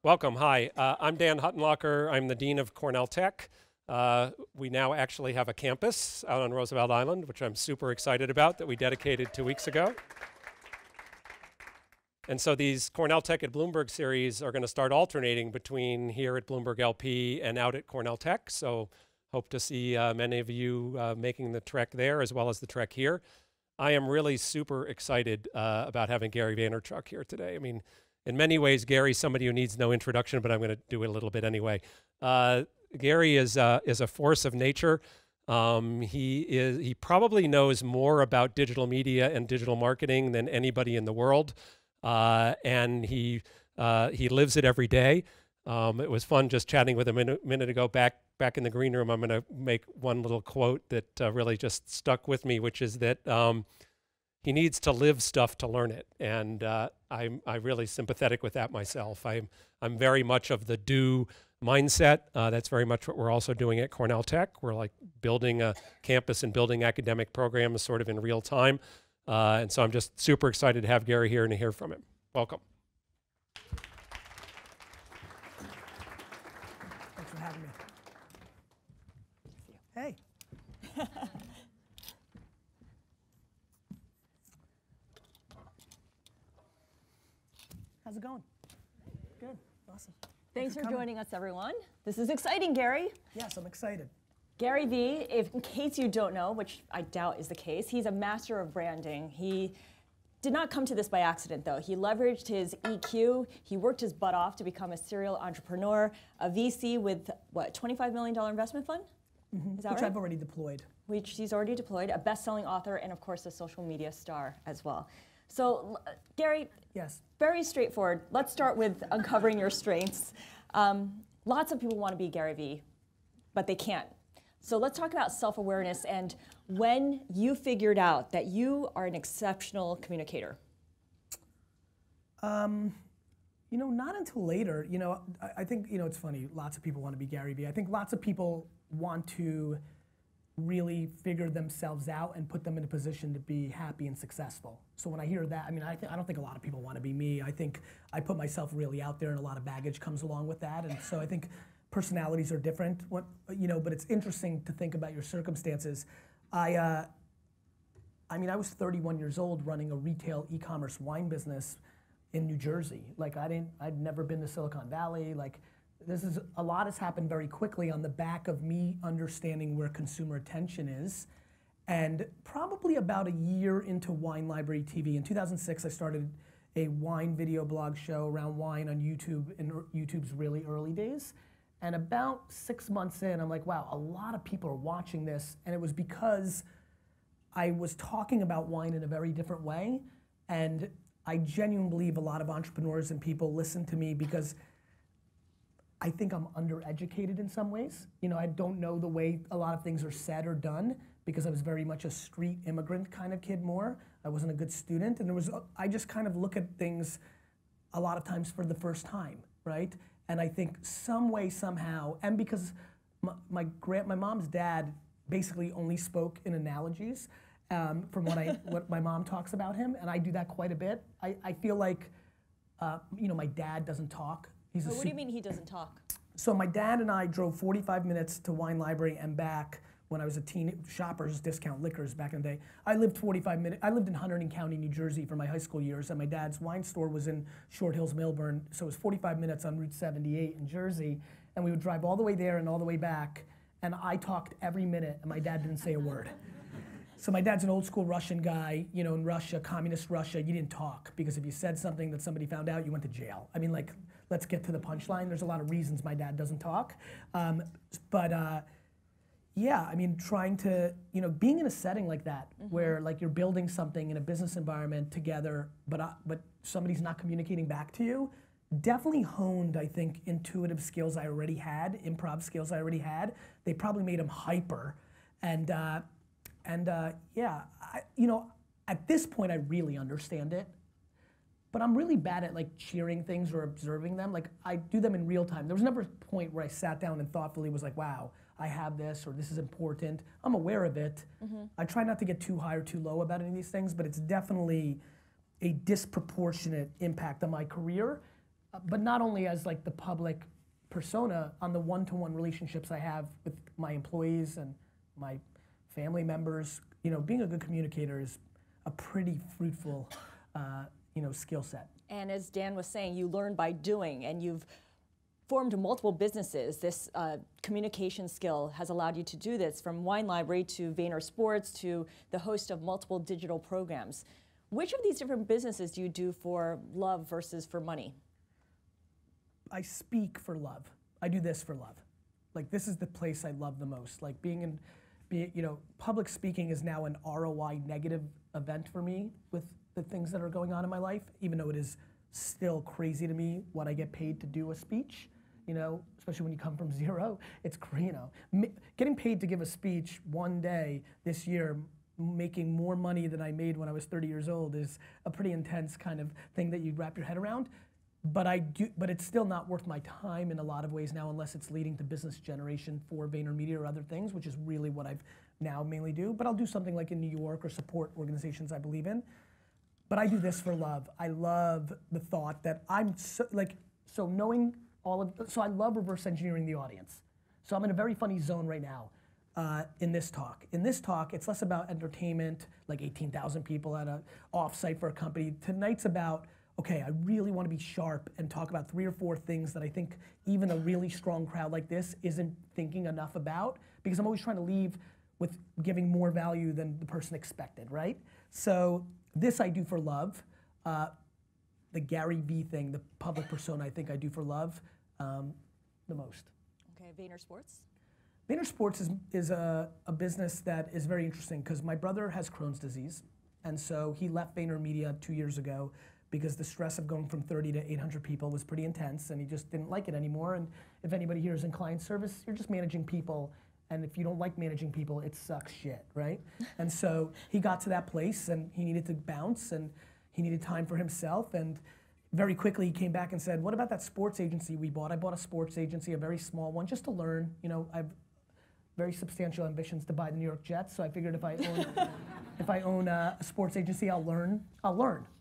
Welcome, hi. I'm Dan Huttenlocher. I'm the Dean of Cornell Tech. We now actually have a campus out on Roosevelt Island, which I'm super excited about, that we dedicated 2 weeks ago. And so these Cornell Tech at Bloomberg series are going to start alternating between here at Bloomberg LP and out at Cornell Tech. So hope to see many of you making the trek there as well as the trek here. I am really super excited about having Gary Vaynerchuk here today. I mean, in many ways, Gary's somebody who needs no introduction, but I'm going to do it a little bit anyway. Gary is a force of nature. He probably knows more about digital media and digital marketing than anybody in the world, and he lives it every day. It was fun just chatting with him a minute ago back in the green room. I'm going to make one little quote that really just stuck with me, which is that he needs to live stuff to learn it, and I'm really sympathetic with that myself. I'm very much of the do mindset. That's very much what we're also doing at Cornell Tech. We're like building a campus and building academic programs sort of in real time, and so I'm just super excited to have Gary here and to hear from him. Welcome. Thanks for having me. Hey. How's it going? Good, awesome. Thanks for joining us, everyone. This is exciting, Gary. Yes, I'm excited. Gary V, in case you don't know, which I doubt is the case, he's a master of branding. He did not come to this by accident, though. He leveraged his EQ. He worked his butt off to become a serial entrepreneur, a VC with, what, $25 million investment fund? Mm-hmm. Is that Which right? I've already deployed. Which he's already deployed, a best-selling author, and of course, a social media star as well. So, Gary, yes. Very straightforward. Let's start with uncovering your strengths. Lots of people want to be Gary V, but they can't. So let's talk about self-awareness and when you figured out that you are an exceptional communicator. You know, not until later. You know, I think, you know, it's funny, lots of people want to be Gary V. I think lots of people want to really figure themselves out and put them in a position to be happy and successful. So when I hear that, I mean, I don't think a lot of people want to be me. I think I put myself really out there, and a lot of baggage comes along with that. And so I think personalities are different. You know, but it's interesting to think about your circumstances. I mean, I was 31 years old running a retail e-commerce wine business in New Jersey. Like I'd never been to Silicon Valley. Like, a lot has happened very quickly on the back of me understanding where consumer attention is. And probably about a year into Wine Library TV, in 2006, I started a wine video blog show around wine on YouTube in YouTube's really early days. And about 6 months in, I'm like, wow, a lot of people are watching this. And it was because I was talking about wine in a very different way. And I genuinely believe a lot of entrepreneurs and people listen to me because I think I'm undereducated in some ways. You know, I don't know the way a lot of things are said or done because I was very much a street immigrant kind of kid more. I wasn't a good student, and I just kind of look at things a lot of times for the first time, right? And I think some way, somehow, and because my mom's dad basically only spoke in analogies from what my mom talks about him, and I do that quite a bit. I feel like, you know, my dad doesn't talk. What do you mean he doesn't talk? So my dad and I drove 45 minutes to Wine Library and back when I was a teen. Shoppers Discount Liquors back in the day. I lived 45 minutes. I lived in Hunterdon County, New Jersey for my high school years, and my dad's wine store was in Short Hills, Millburn. So it was 45 minutes on Route 78 in Jersey, and we would drive all the way there and all the way back. And I talked every minute, and my dad didn't say a word. So my dad's an old school Russian guy. You know, in Russia, communist Russia, you didn't talk because if you said something that somebody found out, you went to jail. I mean, like, let's get to the punchline. There's a lot of reasons my dad doesn't talk. Yeah, I mean, trying to, you know, being in a setting like that, where like you're building something in a business environment together, but somebody's not communicating back to you, definitely honed, I think, intuitive skills I already had, improv skills I already had. They probably made them hyper. And yeah, you know, at this point, I really understand it. But I'm really bad at like cheering things or observing them. Like I do them in real time. There was never a point where I sat down and thoughtfully was like, wow, I have this or this is important. I'm aware of it. I try not to get too high or too low about any of these things, but it's definitely a disproportionate impact on my career. but not only as like the public persona, on the one-to-one relationships I have with my employees and my family members. You know, being a good communicator is a pretty fruitful, you know, skill set. And as Dan was saying, you learn by doing, and you've formed multiple businesses. This communication skill has allowed you to do this, from Wine Library to Vayner Sports to the host of multiple digital programs. Which of these different businesses do you do for love versus for money? I speak for love. I do this for love. Like, this is the place I love the most. Like, you know, public speaking is now an ROI negative event for me with the things that are going on in my life, even though it is still crazy to me what I get paid to do a speech. You know, especially when you come from zero, it's, you know, getting paid to give a speech one day this year, making more money than I made when I was 30 years old, is a pretty intense kind of thing that you'd wrap your head around. But it's still not worth my time in a lot of ways now, unless it's leading to business generation for VaynerMedia or other things, which is really what I've now mainly do. But I'll do something like in New York or support organizations I believe in. But I do this for love. I love the thought that I'm so, like, so knowing all of, so I love reverse engineering the audience. So I'm in a very funny zone right now in this talk. In this talk, it's less about entertainment, like 18,000 people at a offsite for a company. Tonight's about, okay, I really want to be sharp and talk about 3 or 4 things that I think even a really strong crowd like this isn't thinking enough about, because I'm always trying to leave with giving more value than the person expected, right? So this I do for love. The Gary V thing, the public persona, I think I do for love the most. Okay, Vayner Sports? Vayner Sports is a business that is very interesting, because my brother has Crohn's disease, and so he left VaynerMedia 2 years ago because the stress of going from 30 to 800 people was pretty intense, and he just didn't like it anymore. And if anybody here is in client service, you're just managing people, and if you don't like managing people, it sucks shit, right? And so he got to that place, and he needed to bounce, and he needed time for himself, and very quickly he came back and said, what about that sports agency we bought? I bought a sports agency, a very small one, just to learn. You know, I have very substantial ambitions to buy the New York Jets, so I figured if I own a sports agency, I'll learn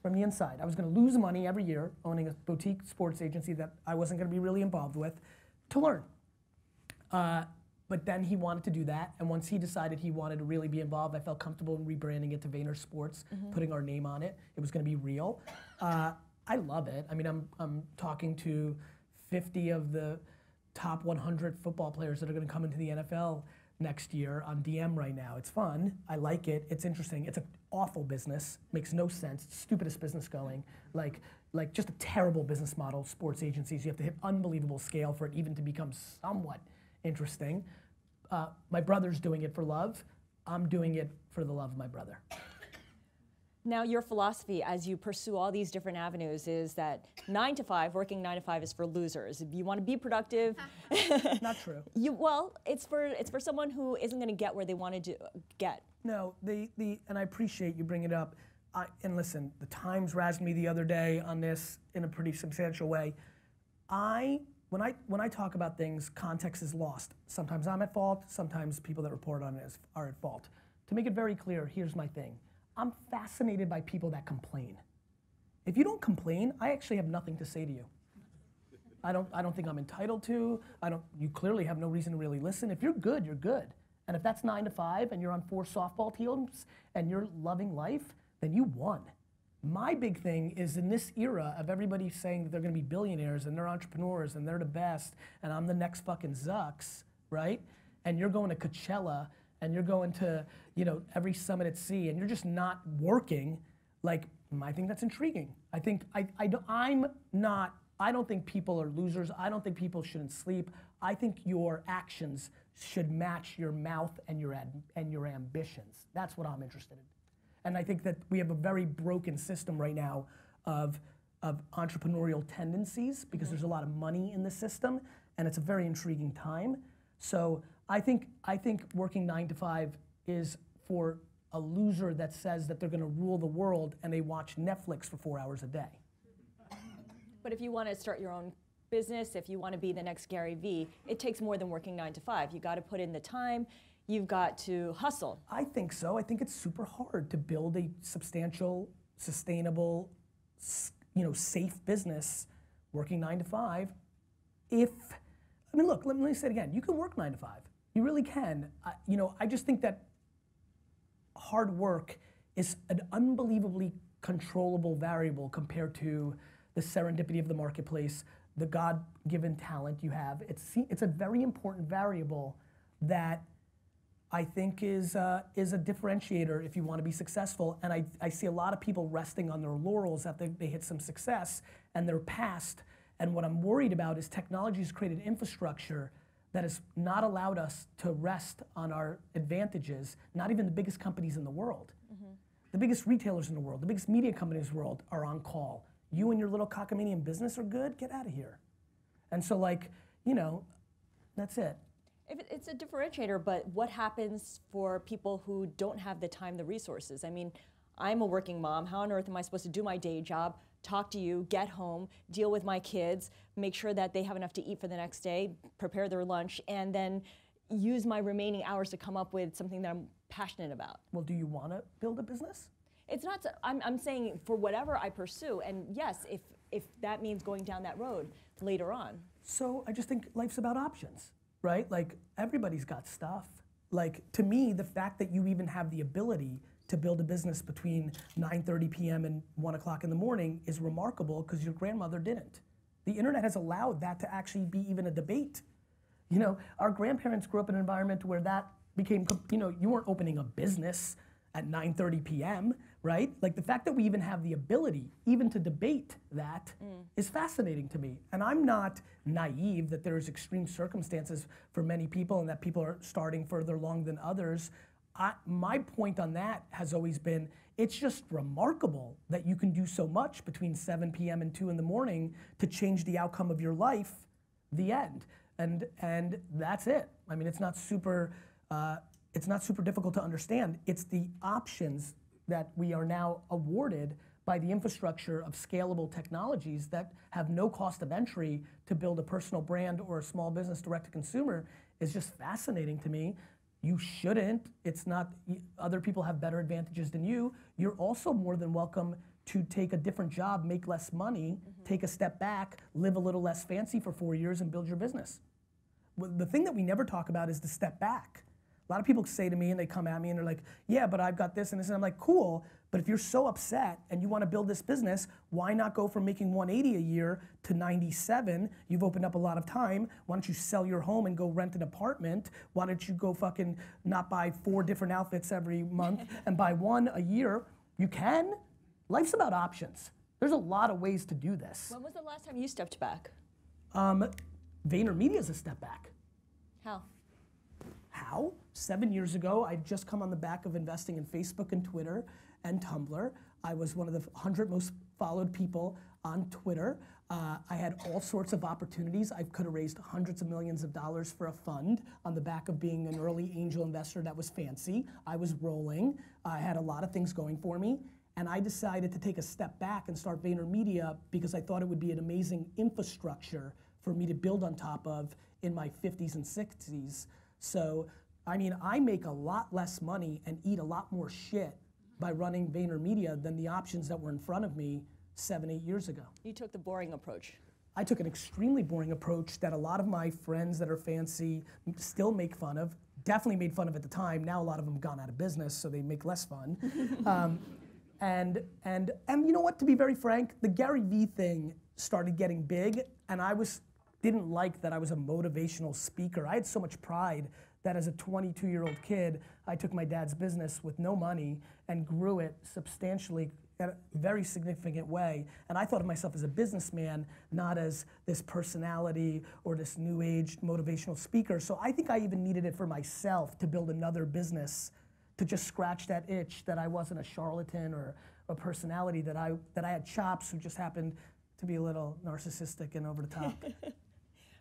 from the inside. I was gonna lose money every year owning a boutique sports agency that I wasn't gonna be really involved with, to learn. But then he wanted to do that, and once he decided he wanted to really be involved, I felt comfortable in rebranding it to Vayner Sports, putting our name on it. It was gonna be real. I love it. I mean, I'm talking to 50 of the top 100 football players that are going to come into the NFL next year on DM right now. It's fun. I like it. It's interesting. It's an awful business. Makes no sense. Stupidest business going. Like just a terrible business model. Sports agencies. You have to hit unbelievable scale for it even to become somewhat interesting. My brother's doing it for love. I'm doing it for the love of my brother. Now, your philosophy as you pursue all these different avenues is that 9 to 5, working 9 to 5 is for losers. If you want to be productive, not true. Well, it's for someone who isn't going to get where they want to get. No, and I appreciate you bringing it up. And listen, the Times razzed me the other day on this in a pretty substantial way. When I talk about things, context is lost. Sometimes I'm at fault. Sometimes people that report on it are at fault. To make it very clear, here's my thing. I'm fascinated by people that complain. If you don't complain, I actually have nothing to say to you. I don't think I'm entitled to. You clearly have no reason to really listen. If you're good, you're good. And if that's 9 to 5 and you're on 4 softball teams and you're loving life, then you won. My big thing is, in this era of everybody saying that they're gonna be billionaires and they're entrepreneurs and they're the best and I'm the next fucking Zucks, right? And you're going to Coachella and you're going to, you know, every summit at sea, and you're just not working, like, I think that's intriguing. I think, I don't think people are losers. I don't think people shouldn't sleep. I think your actions should match your mouth and your ambitions. That's what I'm interested in. And I think that we have a very broken system right now of entrepreneurial tendencies, because there's a lot of money in the system, and it's a very intriguing time. So I think working 9 to 5 is for a loser that says that they're going to rule the world and they watch Netflix for 4 hours a day. But if you want to start your own business, if you want to be the next Gary Vee, it takes more than working 9 to 5. You got to put in the time. You've got to hustle. I think so. I think it's super hard to build a substantial, sustainable, you know, safe business working 9 to 5, I mean, look, let me say it again. You can work 9 to 5. You really can. I just think that hard work is an unbelievably controllable variable compared to the serendipity of the marketplace, the God-given talent you have. It's a very important variable that I think is a differentiator if you want to be successful. And I see a lot of people resting on their laurels after they hit some success and they're past. And what I'm worried about is technology has created infrastructure that has not allowed us to rest on our advantages. Not even the biggest companies in the world. The biggest retailers in the world, the biggest media companies in the world are on call. You and your little cockamamie business are good, get out of here. And so that's it. It's a differentiator, but what happens for people who don't have the time, the resources? I mean, I'm a working mom. How on earth am I supposed to do my day job, talk to you, get home, deal with my kids, make sure that they have enough to eat for the next day, prepare their lunch, and then use my remaining hours to come up with something that I'm passionate about? Well, do you want to build a business? It's not, I'm saying for whatever I pursue, and yes, if that means going down that road later on. So I just think life's about options, right? Like, everybody's got stuff. Like, to me, the fact that you even have the ability to build a business between 9:30 p.m. and 1 o'clock in the morning is remarkable because your grandmother didn't. The internet has allowed that to actually be even a debate. Our grandparents grew up in an environment where that became, you weren't opening a business at 9:30 p.m., right? Like, the fact that we even have the ability even to debate that is fascinating to me. And I'm not naive that there's extreme circumstances for many people and that people are starting further along than others. My point on that has always been, it's just remarkable that you can do so much between 7 p.m. and 2 in the morning to change the outcome of your life, the end. And that's it. I mean, it's not super difficult to understand. It's the options that we are now awarded by the infrastructure of scalable technologies that have no cost of entry to build a personal brand or a small business direct to consumer is just fascinating to me. You shouldn't. It's not, other people have better advantages than you. You're also more than welcome to take a different job, make less money, take a step back, live a little less fancy for 4 years and build your business. The thing that we never talk about is the step back. A lot of people say to me and they come at me and they're like, yeah, but I've got this and this, and I'm like, cool, but if you're so upset and you want to build this business, why not go from making 180 a year to 97? You've opened up a lot of time. Why don't you sell your home and go rent an apartment? Why don't you go fucking not buy 4 different outfits every month and buy 1 a year? You can. Life's about options. There's a lot of ways to do this. When was the last time you stepped back? VaynerMedia's a step back. How? How? 7 years ago, I'd just come on the back of investing in Facebook and Twitter and Tumblr. I was one of the 100 most followed people on Twitter. I had all sorts of opportunities. I could have raised hundreds of millions of dollars for a fund on the back of being an early angel investor that was fancy. I was rolling. I had a lot of things going for me. And I decided to take a step back and start VaynerMedia because I thought it would be an amazing infrastructure for me to build on top of in my 50s and 60s. So, I mean, I make a lot less money and eat a lot more shit by running VaynerMedia than the options that were in front of me 7, 8 years ago. You took the boring approach. I took an extremely boring approach that a lot of my friends that are fancy still make fun of, definitely made fun of at the time. Now a lot of them gone out of business, so they make less fun. And you know what, to be very frank, the Gary Vee thing started getting big, and I didn't like that I was a motivational speaker. I had so much pride that as a 22-year-old kid, I took my dad's business with no money and grew it substantially in a very significant way. And I thought of myself as a businessman, not as this personality or this new age motivational speaker. So I think I even needed it for myself to build another business to just scratch that itch that I wasn't a charlatan or a personality, that I had chops who just happened to be a little narcissistic and over the top.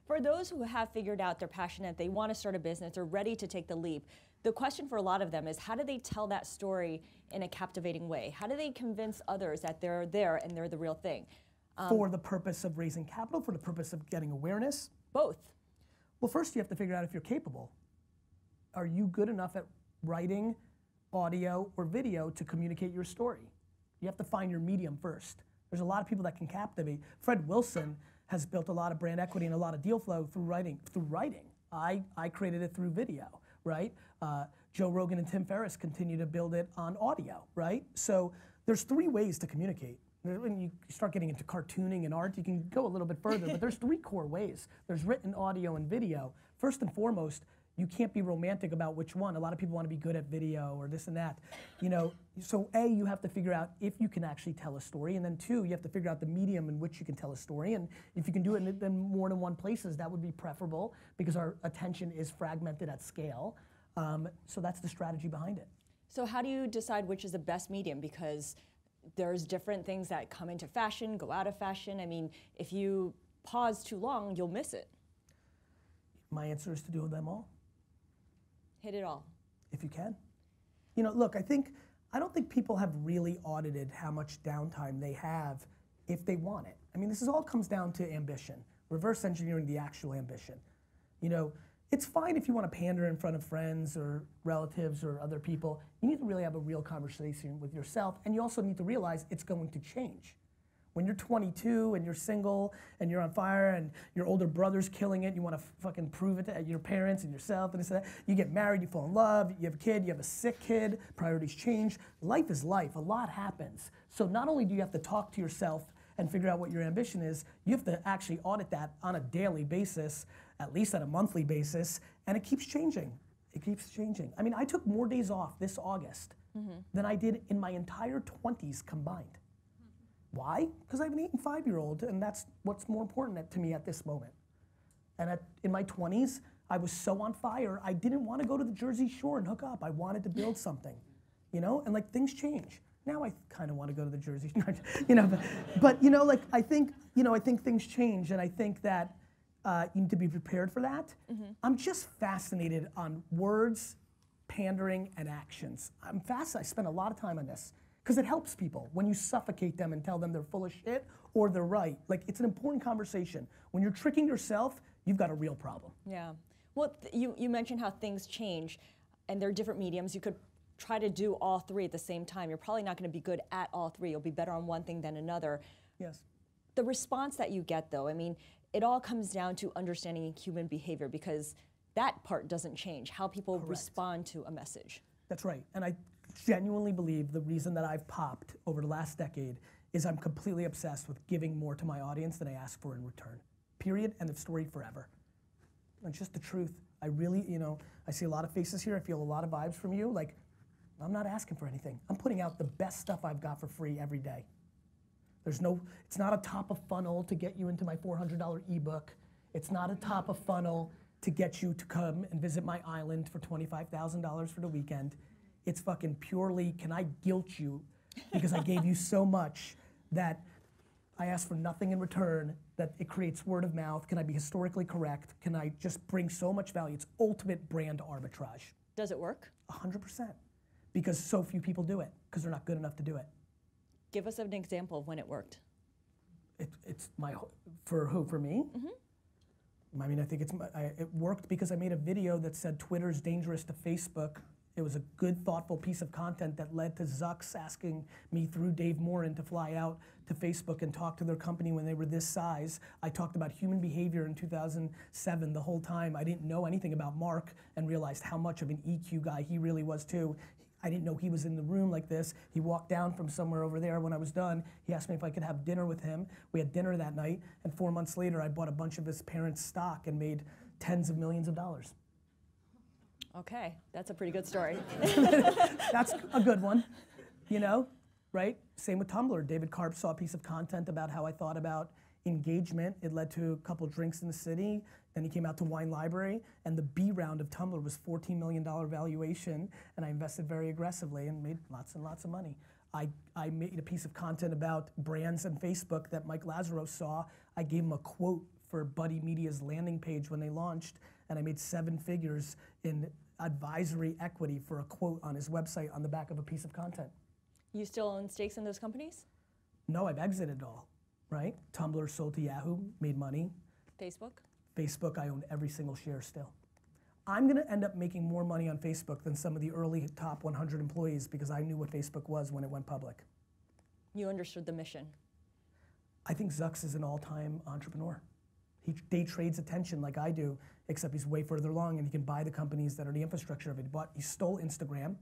For those who have figured out they're passionate, they want to start a business, they're ready to take the leap, the question for a lot of them is, how do they tell that story in a captivating way? How do they convince others that they're there and they're the real thing? For the purpose of raising capital, for the purpose of getting awareness? Both. Well, first you have to figure out if you're capable. Are you good enough at writing audio or video to communicate your story? You have to find your medium first. There's a lot of people that can captivate. Fred Wilson has built a lot of brand equity and a lot of deal flow through writing. I created it through video, right? Joe Rogan and Tim Ferriss continue to build it on audio, right? So there's 3 ways to communicate. When you start getting into cartooning and art, you can go a little bit further, but there's 3 core ways. There's written, audio, and video. First and foremost, you can't be romantic about which one. A lot of people want to be good at video or this and that. You know, so A, you have to figure out if you can actually tell a story, and then 2, you have to figure out the medium in which you can tell a story, and if you can do it in more than one places, that would be preferable because our attention is fragmented at scale. So that's the strategy behind it. So how do you decide which is the best medium? Because there's different things that come into fashion, go out of fashion. I mean, if you pause too long, you'll miss it. My answer is to do them all. Hit it all. If you can. You know, look, I don't think people have really audited how much downtime they have if they want it. I mean, this all comes down to ambition, reverse engineering the actual ambition. You know, it's fine if you want to pander in front of friends or relatives or other people. You need to really have a real conversation with yourself, and you also need to realize it's going to change. When you're 22 and you're single and you're on fire and your older brother's killing it, you want to fucking prove it to your parents and yourself and this and that. You get married, you fall in love, you have a kid, you have a sick kid, priorities change. Life is life, a lot happens. So not only do you have to talk to yourself and figure out what your ambition is, you have to actually audit that on a daily basis, at least on a monthly basis, and it keeps changing. It keeps changing. I mean, I took more days off this August than I did in my entire 20s combined. Why? Because I have an 8 and 5-year-old, and that's what's more important to me at this moment. And in my 20s, I was so on fire, I didn't want to go to the Jersey Shore and hook up. I wanted to build something, you know? And like things change. Now I kind of want to go to the Jersey Shore, you know? But you know, like I think things change, and I think that you need to be prepared for that. I'm just fascinated on words, pandering, and actions. I spend a lot of time on this. Because it helps people when you suffocate them and tell them they're full of shit or they're right. Like, it's an important conversation. When you're tricking yourself, you've got a real problem. Yeah. Well, you mentioned how things change and there are different mediums. You could try to do all 3 at the same time. You're probably not going to be good at all 3. You'll be better on one thing than another. Yes. The response that you get, though, I mean, it all comes down to understanding human behavior because that part doesn't change, how people respond to a message. That's right. And I genuinely believe the reason that I've popped over the last decade is I'm completely obsessed with giving more to my audience than I ask for in return. Period. End of story forever. It's just the truth. I really, you know, I see a lot of faces here. I feel a lot of vibes from you. Like, I'm not asking for anything. I'm putting out the best stuff I've got for free every day. It's not a top of funnel to get you into my $400 ebook. It's not a top of funnel to get you to come and visit my island for $25,000 for the weekend. It's fucking purely, can I guilt you because I gave you so much that I ask for nothing in return, that it creates word of mouth. Can I be historically correct? Can I just bring so much value? It's ultimate brand arbitrage. Does it work? 100%. Because so few people do it, because they're not good enough to do it. Give us an example of when it worked. For who, for me? I mean, I think it worked because I made a video that said Twitter's dangerous to Facebook. It was a good, thoughtful piece of content that led to Zucks asking me through Dave Morin to fly out to Facebook and talk to their company when they were this size. I talked about human behavior in 2007 the whole time. I didn't know anything about Mark and realized how much of an EQ guy he really was too. I didn't know he was in the room like this. He walked down from somewhere over there when I was done. He asked me if I could have dinner with him. We had dinner that night, and 4 months later, I bought a bunch of his parents' stock and made tens of millions of dollars. Okay, that's a pretty good story. That's a good one, you know, right? Same with Tumblr. David Karp saw a piece of content about how I thought about engagement. It led to a couple drinks in the city. Then he came out to Wine Library, and the B round of Tumblr was $14 million valuation, and I invested very aggressively and made lots and lots of money. I made a piece of content about brands and Facebook that Mike Lazaros saw. I gave him a quote for VaynerMedia's landing page when they launched, and I made 7 figures in advisory equity for a quote on his website on the back of a piece of content. You still own stakes in those companies? No, I've exited it all, right? Tumblr sold to Yahoo, made money. Facebook? Facebook, I own every single share still. I'm gonna end up making more money on Facebook than some of the early top 100 employees because I knew what Facebook was when it went public. You understood the mission. I think Zucks is an all-time entrepreneur. He day trades attention like I do, except he's way further along and he can buy the companies that are the infrastructure of it. He stole Instagram,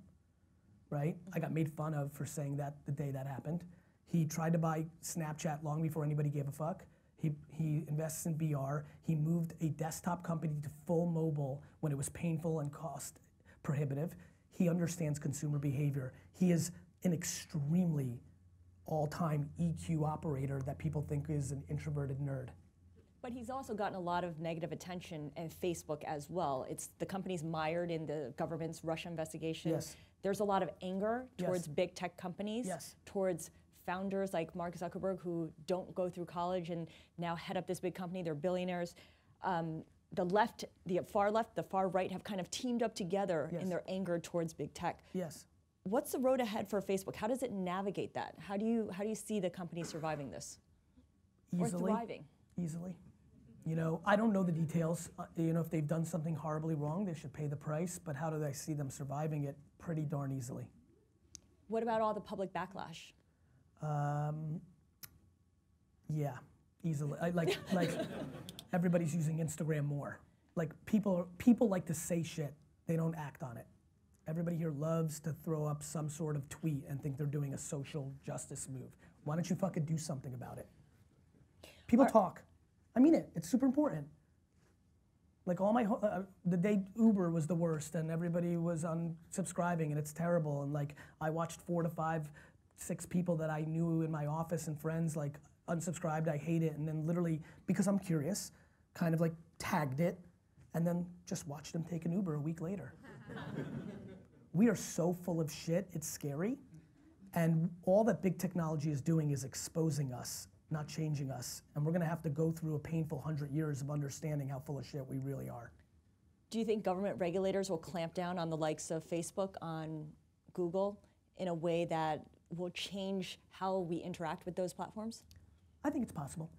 right? I got made fun of for saying that the day that happened. He tried to buy Snapchat long before anybody gave a fuck. He invests in VR. He moved a desktop company to full mobile when it was painful and cost prohibitive. He understands consumer behavior. He is an extremely all-time EQ operator that people think is an introverted nerd. But he's also gotten a lot of negative attention and Facebook as well. It's the company's mired in the government's Russia investigation. Yes. There's a lot of anger towards Yes. big tech companies, Yes. towards founders like Mark Zuckerberg who don't go through college and now head up this big company. They're billionaires. The left, the far left, the far right have kind of teamed up together Yes. in their anger towards big tech. Yes. What's the road ahead for Facebook? How does it navigate that? How do you see the company surviving this? Easily. Or thriving? Easily. You know, I don't know the details. You know, if they've done something horribly wrong, they should pay the price. But how do I see them surviving it? Pretty darn easily. What about all the public backlash? Yeah, easily. Like everybody's using Instagram more. Like people like to say shit. They don't act on it. Everybody here loves to throw up some sort of tweet and think they're doing a social justice move. Why don't you fucking do something about it? People talk. I mean it. It's super important. Like all my, the day Uber was the worst and everybody was unsubscribing and it's terrible and like I watched 4 to 5, 6 people that I knew in my office and friends like unsubscribed, I hate it, and then literally, because I'm curious, kind of like tagged it and then just watched them take an Uber a week later. We are so full of shit, it's scary. And all that big technology is doing is exposing us, not changing us. And we're gonna have to go through a painful 100 years of understanding how full of shit we really are. Do you think government regulators will clamp down on the likes of Facebook, on Google, in a way that will change how we interact with those platforms? I think it's possible.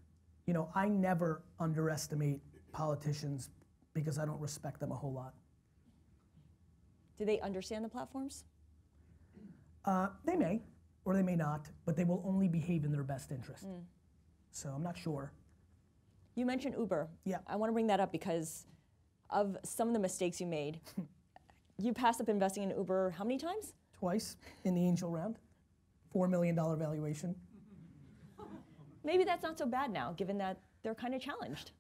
You know, I never underestimate politicians because I don't respect them a whole lot. Do they understand the platforms? They may, or they may not, but they will only behave in their best interest. So I'm not sure. You mentioned Uber. Yeah. I want to bring that up because of some of the mistakes you made. You passed up investing in Uber how many times? Twice in the angel round, $4 million valuation. Maybe that's not so bad now, given that they're kind of challenged.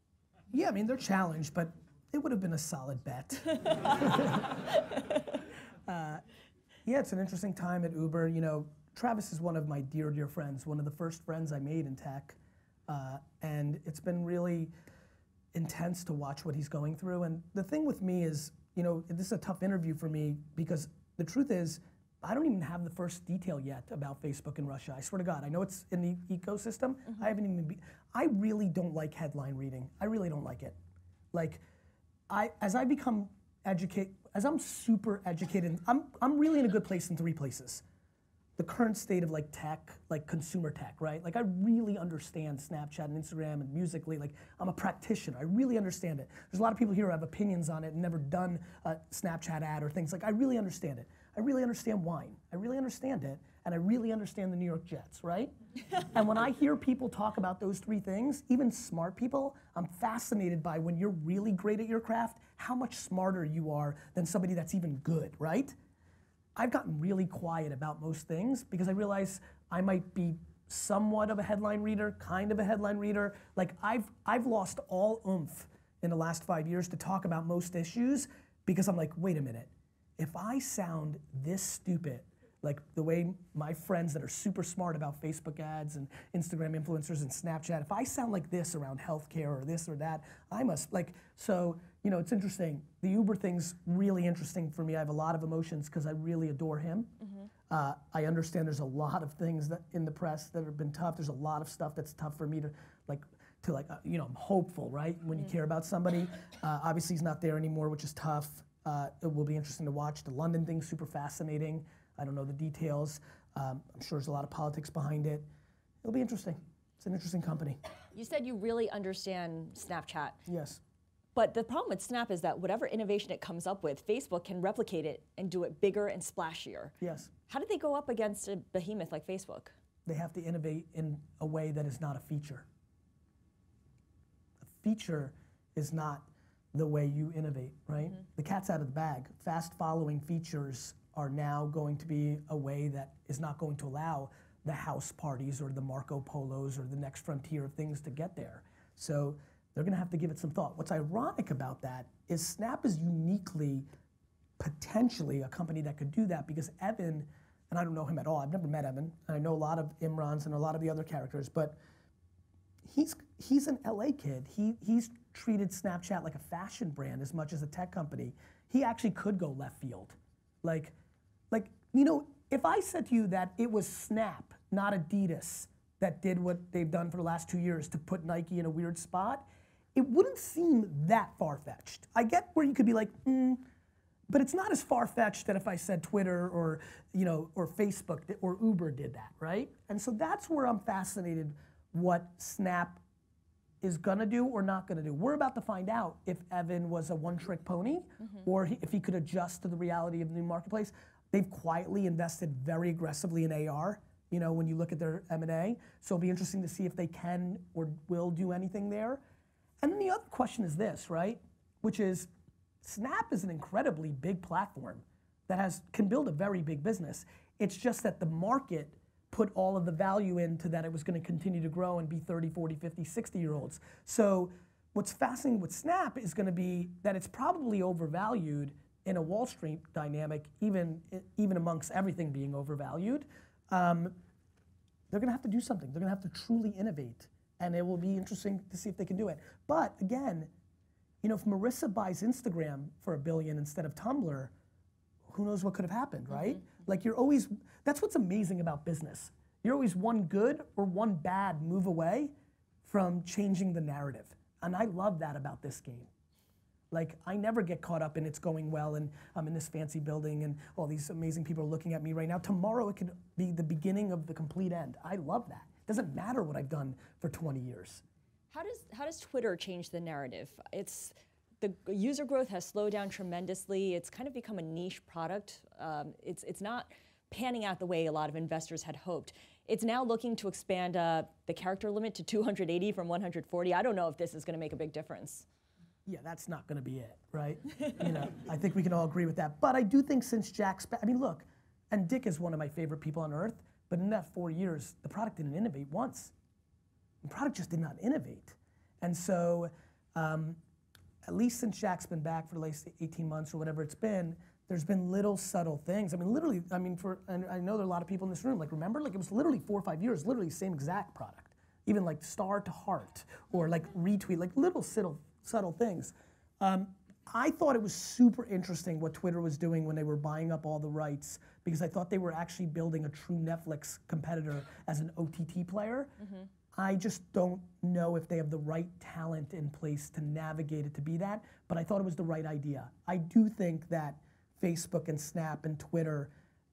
Yeah, I mean, they're challenged, but it would have been a solid bet. Yeah, it's an interesting time at Uber. You know, Travis is one of my dear, dear friends, one of the first friends I made in tech. And it's been really intense to watch what he's going through. And the thing with me is, you know, this is a tough interview for me because the truth is, I don't even have the first detail yet about Facebook in Russia. I swear to God, I know it's in the ecosystem. I haven't even I really don't like headline reading. I really don't like it. Like, as I become educated, as I'm super educated, I'm really in a good place in 3 places. The current state of like tech, like consumer tech, right? Like I really understand Snapchat and Instagram and Musical.ly. Like I'm a practitioner. I really understand it. There's a lot of people here who have opinions on it and never done a Snapchat ad or things. Like I really understand it. I really understand wine. I really understand it. And I really understand the New York Jets, right? And when I hear people talk about those 3 things, even smart people, I'm fascinated by when you're really great at your craft, how much smarter you are than somebody that's even good, right? I've gotten really quiet about most things because I realize I might be somewhat of a headline reader, kind of a headline reader. Like I've lost all oomph in the last 5 years to talk about most issues because I'm like, wait a minute. If I sound this stupid, like the way my friends that are super smart about Facebook ads and Instagram influencers and Snapchat, if I sound like this around healthcare or this or that, I must like, so, you know, it's interesting. The Uber thing's really interesting for me. I have a lot of emotions because I really adore him. I understand there's a lot of things that in the press that have been tough. There's a lot of stuff that's tough for me to you know, I'm hopeful, right? When you care about somebody. Obviously he's not there anymore, which is tough. It will be interesting to watch. The London thing's super fascinating. I don't know the details. I'm sure there's a lot of politics behind it. It'll be interesting. It's an interesting company. You said you really understand Snapchat. Yes. But the problem with Snap is that whatever innovation it comes up with, Facebook can replicate it and do it bigger and splashier. Yes. How did they go up against a behemoth like Facebook? they have to innovate in a way that is not a feature. A feature is not the way you innovate, right? The cat's out of the bag. Fast following features are now going to be a way that is not going to allow the house parties or the Marco Polos or the next frontier of things to get there. So they're gonna have to give it some thought. What's ironic about that is Snap is uniquely, potentially a company that could do that because Evan, and I don't know him at all, I've never met Evan, and I know a lot of Imrans and a lot of the other characters, but he's an LA kid. He's treated Snapchat like a fashion brand as much as a tech company. He actually could go left field. Like, you know, if I said to you that it was Snap, not Adidas, that did what they've done for the last 2 years to put Nike in a weird spot, it wouldn't seem that far-fetched. I get where you could be like, but it's not as far-fetched that if I said Twitter or, you know, or Facebook or Uber did that, right? And so that's where I'm fascinated what Snap is gonna do or not gonna do. We're about to find out if Evan was a one-trick pony or if he could adjust to the reality of the new marketplace. They've quietly invested very aggressively in AR, you know, when you look at their M&A. So it'll be interesting to see if they can or will do anything there. And then the other question is this, right? Which is, Snap is an incredibly big platform that can build a very big business. It's just that the market put all of the value into that it was going to continue to grow and be 30, 40, 50, 60-year-olds. So what's fascinating with Snap is going to be that it's probably overvalued in a Wall Street dynamic, even amongst everything being overvalued. They're going to have to do something. They're going to have to truly innovate. And it will be interesting to see if they can do it. But again, you know, if Marissa buys Instagram for $1 billion instead of Tumblr, who knows what could have happened, right? Like you're always, that's what's amazing about business. You're always one good or one bad move away from changing the narrative. And I love that about this game. Like I never get caught up in it's going well and I'm in this fancy building and all these amazing people are looking at me right now. Tomorrow it could be the beginning of the complete end. I love that. It doesn't matter what I've done for 20 years. How does Twitter change the narrative? The user growth has slowed down tremendously. It's kind of become a niche product. It's not panning out the way a lot of investors had hoped. It's now looking to expand the character limit to 280 from 140. I don't know if this is going to make a big difference. Yeah, that's not going to be it, right? You know, I think we can all agree with that. But I do think since Jack's, I mean, look, and Dick is one of my favorite people on earth, but in that 4 years, the product didn't innovate once. The product just did not innovate. And so, at least since Jack's been back for the last 18 months or whatever it's been, there's been little subtle things. I mean, literally, I mean, and I know there are a lot of people in this room, like remember, like it was literally 4 or 5 years, literally the same exact product. Even like star to heart or like retweet, like little subtle things. I thought it was super interesting what Twitter was doing when they were buying up all the rights because I thought they were actually building a true Netflix competitor as an OTT player. I just don't know if they have the right talent in place to navigate it to be that, but I thought it was the right idea. I do think that Facebook and Snap and Twitter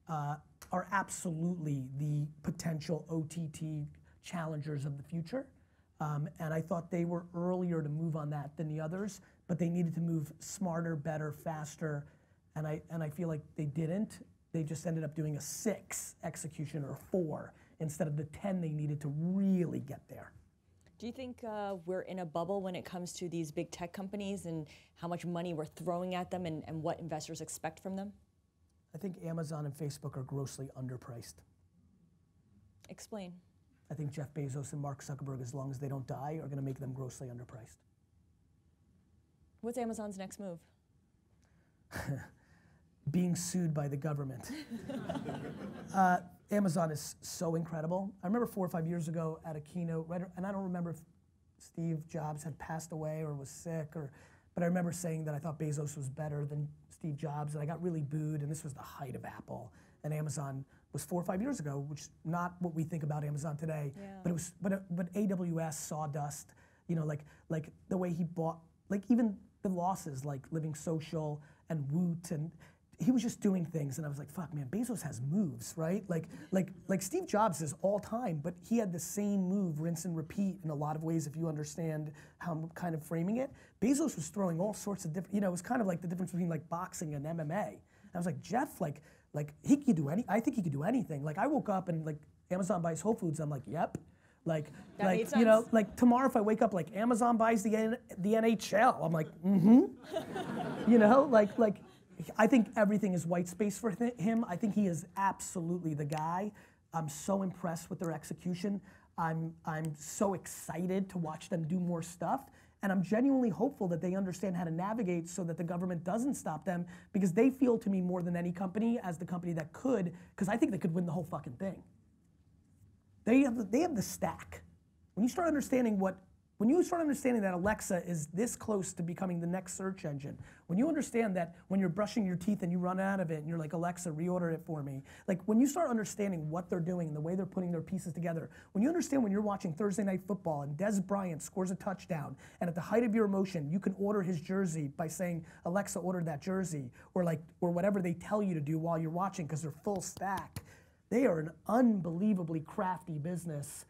are absolutely the potential OTT challengers of the future. And I thought they were earlier to move on that than the others, but they needed to move smarter, better, faster, and I feel like they didn't. They just ended up doing a 6 execution or 4 instead of the 10 they needed to really get there. Do you think we're in a bubble when it comes to these big tech companies and how much money we're throwing at them and what investors expect from them? I think Amazon and Facebook are grossly underpriced. Explain. I think Jeff Bezos and Mark Zuckerberg, as long as they don't die, are going to make them grossly underpriced. What's Amazon's next move? Being sued by the government. Amazon is so incredible. I remember 4 or 5 years ago at a keynote, and I don't remember if Steve Jobs had passed away or was sick, but I remember saying that I thought Bezos was better than Steve Jobs, and I got really booed, and this was the height of Apple, and Amazon was 4 or 5 years ago, which is not what we think about Amazon today. Yeah. But it was, but AWS, Sawdust, you know, like the way he bought, like even the losses, like Living Social and Woot, and he was just doing things, and I was like, fuck, man, Bezos has moves, right? Like Steve Jobs is all time, but he had the same move, rinse and repeat in a lot of ways if you understand how I'm kind of framing it. Bezos was throwing all sorts of different, you know, it was kind of like the difference between like boxing and MMA. And I was like, Jeff, like he could do I think he could do anything. Like I woke up and like Amazon buys Whole Foods. I'm like, yep. Like, That made you know, sense. like tomorrow if I wake up like Amazon buys the NHL, I'm like, mm-hmm. You know, like I think everything is white space for him. I think he is absolutely the guy. I'm so impressed with their execution. I'm so excited to watch them do more stuff. And I'm genuinely hopeful that they understand how to navigate so that the government doesn't stop them, because they feel to me more than any company as the company that could, because I think they could win the whole fucking thing. They have the stack. When you start understanding that Alexa is this close to becoming the next search engine, when you understand that when you're brushing your teeth and you run out of it and you're like, Alexa, reorder it for me. Like when you start understanding what they're doing and the way they're putting their pieces together, when you understand when you're watching Thursday Night Football and Des Bryant scores a touchdown and at the height of your emotion, you can order his jersey by saying, Alexa, order that jersey, or whatever they tell you to do while you're watching because they're full stack. They are an unbelievably crafty business.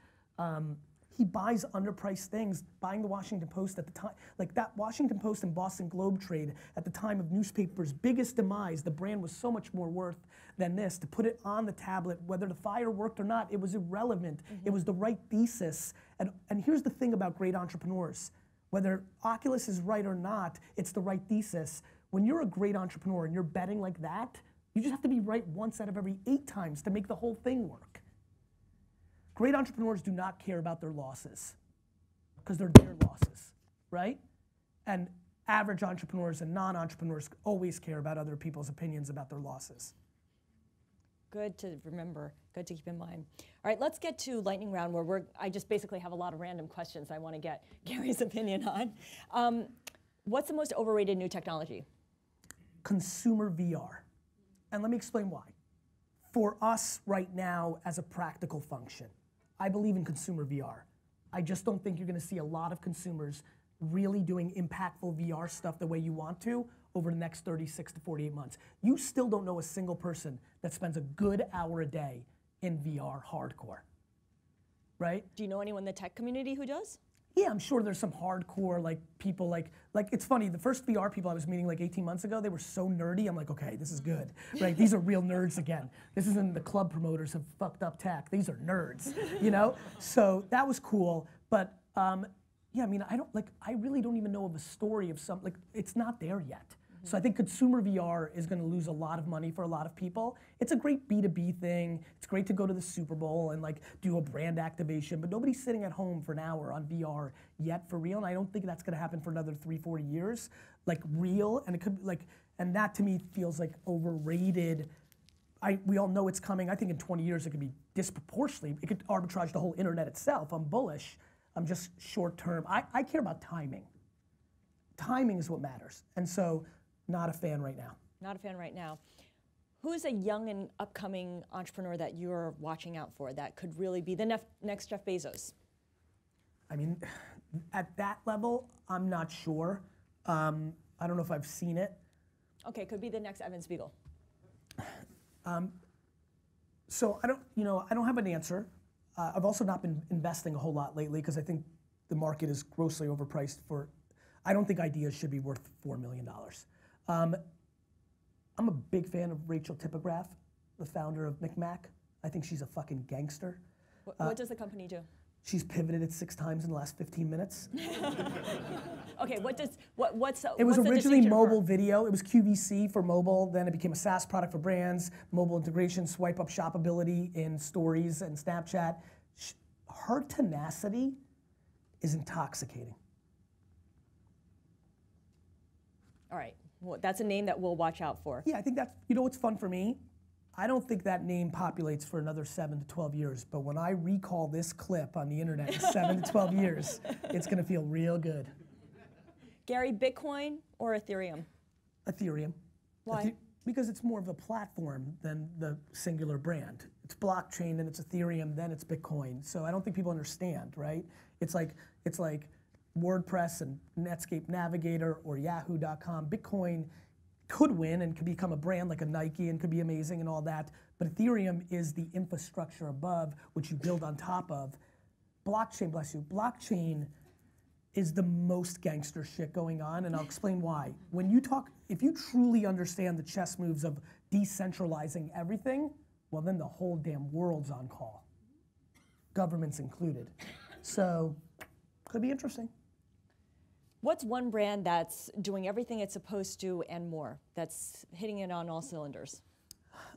He buys underpriced things, buying the Washington Post at the time, like that Washington Post and Boston Globe trade at the time of newspapers' biggest demise. The brand was so much more worth than this. To put it on the tablet, whether the fire worked or not, it was irrelevant. Mm-hmm. It was the right thesis. And here's the thing about great entrepreneurs. Whether Oculus is right or not, it's the right thesis. When you're a great entrepreneur and you're betting like that, you just have to be right once out of every 8 times to make the whole thing work. Great entrepreneurs do not care about their losses because they're their losses, right? And average entrepreneurs and non-entrepreneurs always care about other people's opinions about their losses. Good to remember, good to keep in mind. All right, let's get to lightning round where I just basically have a lot of random questions I want to get Gary's opinion on. What's the most overrated new technology? Consumer VR. And let me explain why. For us right now as a practical function, I believe in consumer VR. I just don't think you're gonna see a lot of consumers really doing impactful VR stuff the way you want to over the next 36 to 48 months. You still don't know a single person that spends a good hour a day in VR hardcore, right? Do you know anyone in the tech community who does? Yeah, I'm sure there's some hardcore like people like it's funny, the first VR people I was meeting like 18 months ago, they were so nerdy. I'm like, okay, this is good, right? These are real nerds again. This isn't the club promoters have fucked up tech. These are nerds, you know? So that was cool, but yeah, I mean, I really don't even know of a story of some, like, it's not there yet. So I think consumer VR is going to lose a lot of money for a lot of people. It's a great B2B thing. It's great to go to the Super Bowl and like do a brand activation, but nobody's sitting at home for an hour on VR yet for real. And I don't think that's going to happen for another 3-4 years, like real. And it could like, and that to me feels like overrated. We all know it's coming. I think in 20 years it could be disproportionately, it could arbitrage the whole internet itself. I'm bullish. I'm just short term. I care about timing. Timing is what matters. And so, not a fan right now. Not a fan right now. Who's a young and upcoming entrepreneur that you're watching out for that could really be the next Jeff Bezos? I mean, at that level, I'm not sure. I don't know if I've seen it. Okay, could be the next Evan Spiegel. So I don't have an answer. I've also not been investing a whole lot lately because I think the market is grossly overpriced I don't think ideas should be worth $4 million. I'm a big fan of Rachel Tipograph, the founder of McMac. I think she's a fucking gangster. What does the company do? She's pivoted it 6 times in the last 15 minutes. Okay, what's It was originally mobile for? video. It was QVC for mobile. Then it became a SaaS product for brands, mobile integration, swipe up shoppability in stories and Snapchat. Her tenacity is intoxicating. All right, well, that's a name that we'll watch out for. Yeah, I think that's, you know what's fun for me? I don't think that name populates for another 7 to 12 years, but when I recall this clip on the internet in 7 to 12 years, it's gonna feel real good. Gary, Bitcoin or Ethereum? Ethereum. Why? Because it's more of a platform than the singular brand. It's blockchain, then it's Ethereum, then it's Bitcoin. So I don't think people understand, right? It's like WordPress and Netscape Navigator or Yahoo.com. Bitcoin could win and could become a brand like a Nike and could be amazing and all that, but Ethereum is the infrastructure above which you build on top of. Blockchain, bless you, blockchain is the most gangster shit going on, and I'll explain why. If you truly understand the chess moves of decentralizing everything, well then the whole damn world's on call. governments included. So, could be interesting. What's one brand that's doing everything it's supposed to and more, that's hitting it on all cylinders?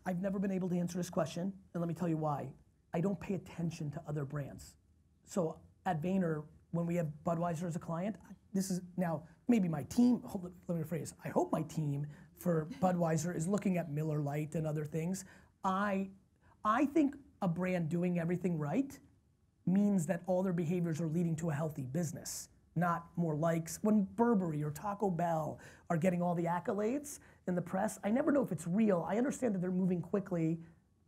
I've never been able to answer this question, and let me tell you why. I don't pay attention to other brands. So at Vayner, when we have Budweiser as a client, this is now maybe my team, let me rephrase, I hope my team for Budweiser is looking at Miller Lite and other things. I think a brand doing everything right means that all their behaviors are leading to a healthy business, not more likes. When Burberry or Taco Bell are getting all the accolades in the press, I never know if it's real. I understand that they're moving quickly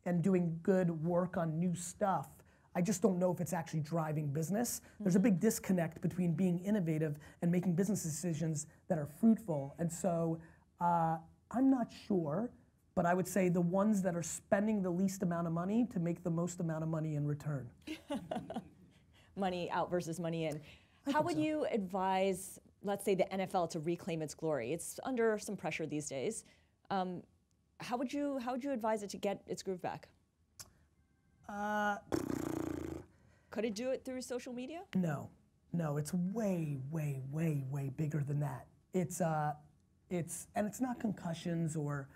and doing good work on new stuff. I just don't know if it's actually driving business. There's a big disconnect between being innovative and making business decisions that are fruitful. And so I'm not sure, but I would say the ones that are spending the least amount of money to make the most amount of money in return. Money out versus money in. How would you advise, let's say, the NFL to reclaim its glory? It's under some pressure these days. How would you advise it to get its groove back? Could it do it through social media? No, it's way, way, way, way bigger than that. It's not concussions or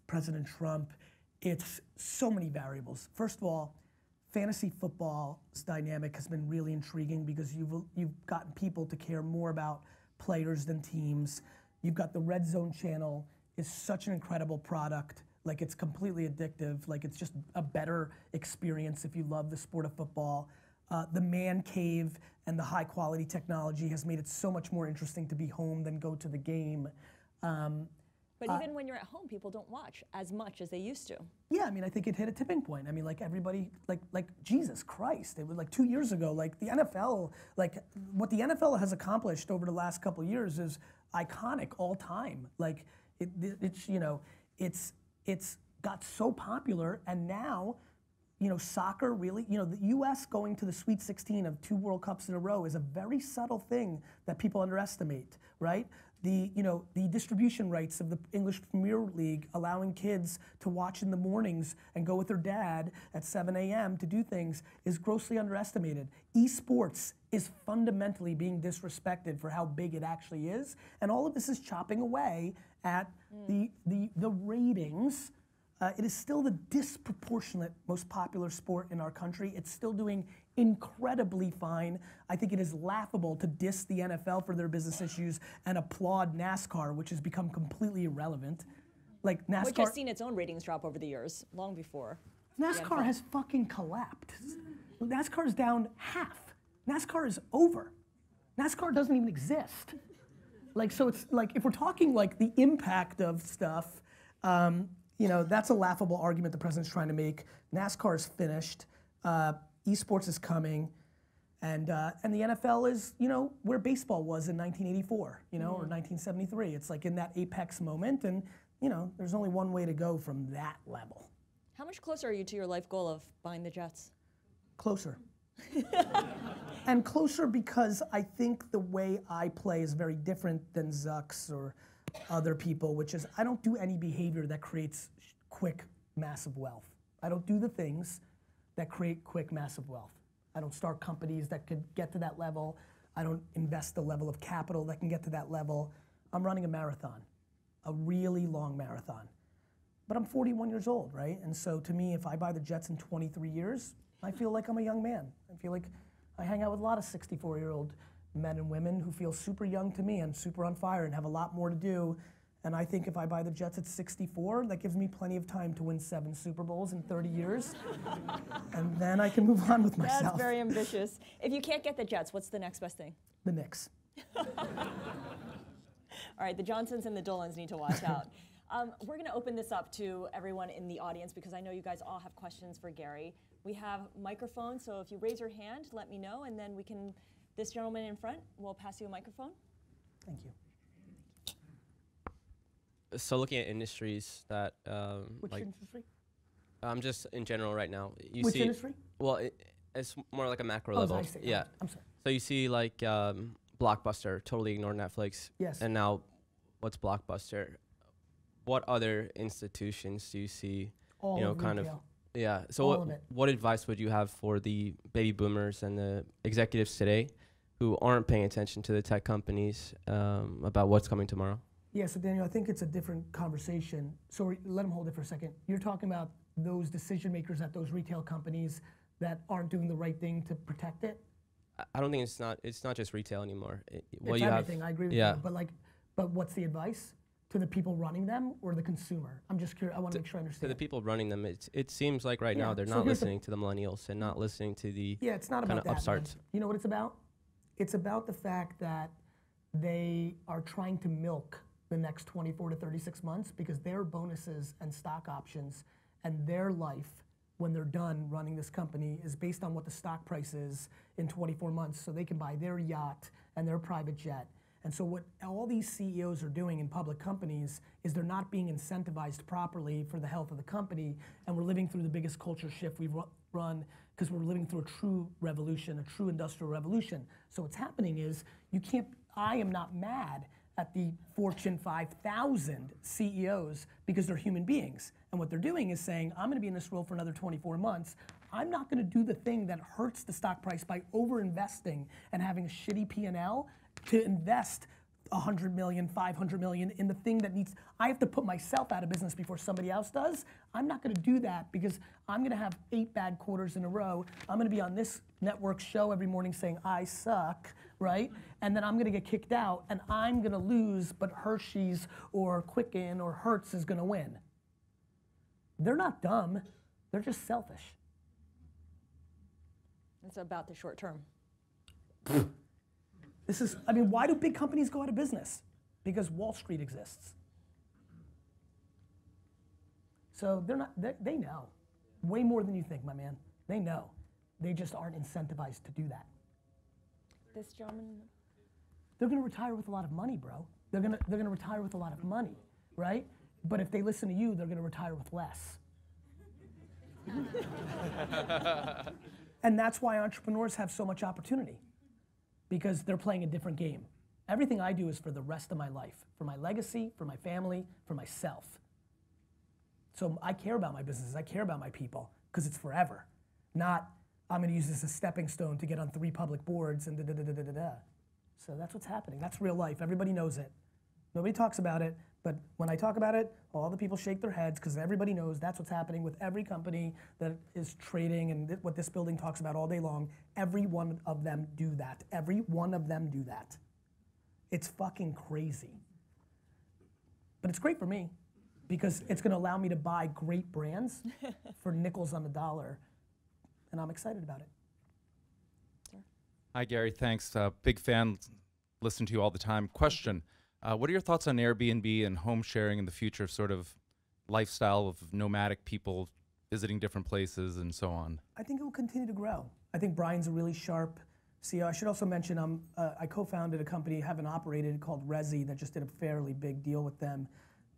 President Trump. It's so many variables. First of all, fantasy football's dynamic has been really intriguing because you've gotten people to care more about players than teams. You've got the Red Zone channel is such an incredible product. Like, it's completely addictive. Like, it's just a better experience if you love the sport of football. The man cave and the high quality technology has made it so much more interesting to be home than go to the game. But even when you're at home, people don't watch as much as they used to. Yeah, I mean, I think it hit a tipping point. I mean, like everybody, like Jesus Christ, it was like 2 years ago, like the NFL, like what the NFL has accomplished over the last couple of years is iconic all time. Like it's, you know, it's got so popular, and now, you know, soccer really, you know, the US going to the Sweet 16 of 2 World Cups in a row is a very subtle thing that people underestimate, right? The distribution rights of the English Premier League, allowing kids to watch in the mornings and go with their dad at 7 a.m. to do things, is grossly underestimated. Esports is fundamentally being disrespected for how big it actually is, and all of this is chopping away at the ratings. It is still the disproportionate most popular sport in our country. It's still doing incredibly fine. I think it is laughable to diss the NFL for their business issues and applaud NASCAR, which has become completely irrelevant. Like NASCAR, which has seen its own ratings drop over the years, long before. NASCAR has fucking collapsed. NASCAR is down half. NASCAR is over. NASCAR doesn't even exist. Like, so it's like, if we're talking like the impact of stuff, you know, that's a laughable argument the president's trying to make. NASCAR is finished. Esports is coming, and the NFL is, you know, where baseball was in 1984, you know, or 1973. It's like in that apex moment, and you know, there's only one way to go from that level. How much closer are you to your life goal of buying the Jets? Closer. And closer because I think the way I play is very different than Zuck's or other people, which is I don't do any behavior that creates quick, massive wealth. I don't do the things that create quick, massive wealth. I don't start companies that could get to that level. I don't invest the level of capital that can get to that level. I'm running a marathon, a really long marathon. But I'm 41 years old, right? And so to me, if I buy the Jets in 23 years, I feel like I'm a young man. I feel like I hang out with a lot of 64-year-old men and women who feel super young to me and super on fire and have a lot more to do. And I think if I buy the Jets at 64, that gives me plenty of time to win 7 Super Bowls in 30 years. And then I can move on with myself. That's very ambitious. If you can't get the Jets, what's the next best thing? The Knicks. All right, the Johnsons and the Dolans need to watch out. We're going to open this up to everyone in the audience because I know you guys all have questions for Gary. We have microphones, so if you raise your hand, let me know, and then we can, this gentleman in front will pass you a microphone. Thank you. So looking at industries that Which like industry? just in general right now. You Which see, industry? Well, it's more like a macro Oh, level. I see. Yeah. I'm sorry. So you see like Blockbuster totally ignored Netflix. Yes. And now, what's Blockbuster? What other institutions do you see? All you know, of kind retail. of Yeah. So All of it. what advice would you have for the baby boomers and the executives today who aren't paying attention to the tech companies about what's coming tomorrow? Yeah, so Daniel, I think it's a different conversation. So let him hold it for a second. You're talking about those decision makers at those retail companies that aren't doing the right thing to protect it? I don't think it's not just retail anymore. It's everything, I agree with you. But what's the advice? To the people running them or the consumer? I'm just curious, I want to make sure I understand. To the people running them, it seems like right now they're so not listening to the millennials and not listening to the it's not kind about of that, upstarts. man. You know what it's about? It's about the fact that they are trying to milk the next 24 to 36 months because their bonuses and stock options and their life when they're done running this company is based on what the stock price is in 24 months so they can buy their yacht and their private jet. And so what all these CEOs are doing in public companies is they're not being incentivized properly for the health of the company, and we're living through the biggest culture shift we've run because we're living through a true revolution, a true industrial revolution. So what's happening is I am not mad at the Fortune 5,000 CEOs because they're human beings. And what they're doing is saying, I'm gonna be in this role for another 24 months. I'm not gonna do the thing that hurts the stock price by over-investing and having a shitty P&L to invest 100 million, 500 million in the thing that needs, I have to put myself out of business before somebody else does. I'm not gonna do that because I'm gonna have 8 bad quarters in a row. I'm gonna be on this network show every morning saying I suck, right? And then I'm gonna get kicked out and I'm gonna lose, but Hershey's or Quicken or Hertz is gonna win. They're not dumb, they're just selfish. It's about the short term. Why do big companies go out of business? Because Wall Street exists. So they know. Way more than you think, my man. They know. They just aren't incentivized to do that. This gentleman? They're gonna retire with a lot of money, bro. They're gonna retire with a lot of money, right? But if they listen to you, they're gonna retire with less. And that's why entrepreneurs have so much opportunity. Because they're playing a different game. Everything I do is for the rest of my life, for my legacy, for my family, for myself. So I care about my business, I care about my people, because it's forever. Not, I'm gonna use this as a stepping stone to get on 3 public boards and da-da-da-da-da-da. So that's what's happening, that's real life, everybody knows it. Nobody talks about it, but when I talk about it, all the people shake their heads because everybody knows that's what's happening with every company that is trading and what this building talks about all day long. Every one of them do that. Every one of them do that. It's fucking crazy. But it's great for me because it's gonna allow me to buy great brands for nickels on the dollar, and I'm excited about it. Sure. Hi, Gary, thanks. Big fan, listen to you all the time. Question. What are your thoughts on Airbnb and home sharing in the future, sort of lifestyle of nomadic people visiting different places and so on? I think it will continue to grow. I think Brian's a really sharp CEO. I should also mention I co-founded a company, haven't operated, called Resi that just did a fairly big deal with them.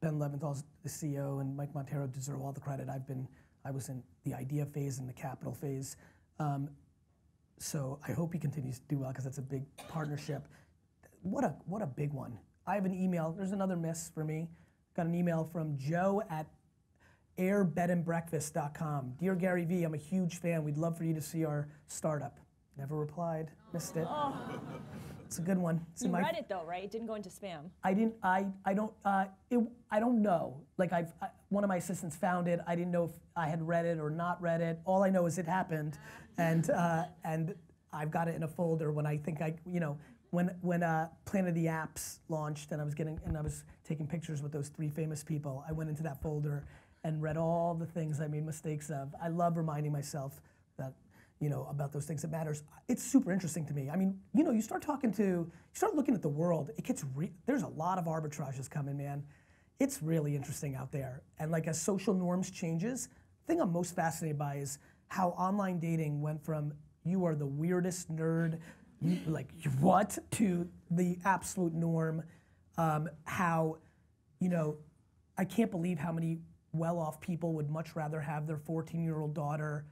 Ben Leventhal's the CEO and Mike Montero deserve all the credit. I was in the idea phase and the capital phase. So I hope he continues to do well because that's a big partnership. What a big one. I have an email, there's another miss for me. Got an email from Joe at airbedandbreakfast.com. Dear Gary V, I'm a huge fan. We'd love for you to see our startup. Never replied, missed it. Oh. It's a good one. You read it though, right? It didn't go into spam. I didn't, I don't know. Like one of my assistants found it. I didn't know if I had read it or not read it. All I know is it happened. And I've got it in a folder when I think when Planet of the Apps launched and I was taking pictures with those 3 famous people, I went into that folder and read all the things I made mistakes of. I love reminding myself that, about those things that matters. It's super interesting to me. I mean, you start looking at the world, there's a lot of arbitrages coming, man. It's really interesting out there. And like as social norms changes, the thing I'm most fascinated by is how online dating went from you are the weirdest nerd, what, to the absolute norm. How, I can't believe how many well-off people would much rather have their 14-year-old daughter